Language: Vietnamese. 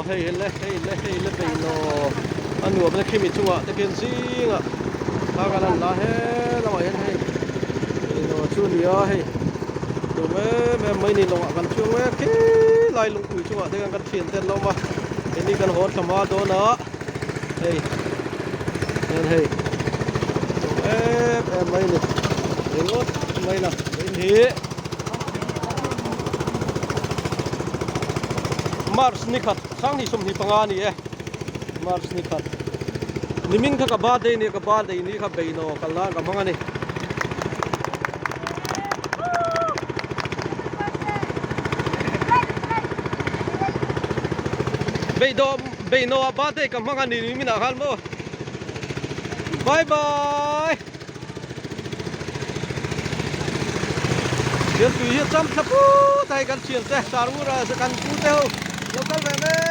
hey le be no anu ba khimi chunga te ken singa ta ga la he la ma hen hey no chu nia hey do me mai ni lo kan chung we ki lai lu ku chunga te kan thien ten lo ma ni kan hot thama do na hey hey mai ni ngot mai na ni Mars nikhat sang ni sum ni panga ni Mars nikhat niming tha ka ba de ni kha beino kala ka manga ni beino ba de ka manga ni mi na hal mo bye bye Chiên tùy hiếp chăm thấp ú tay gắn chiên xe xả rú ra sẽ gắn cú têu Yêu cắt về mê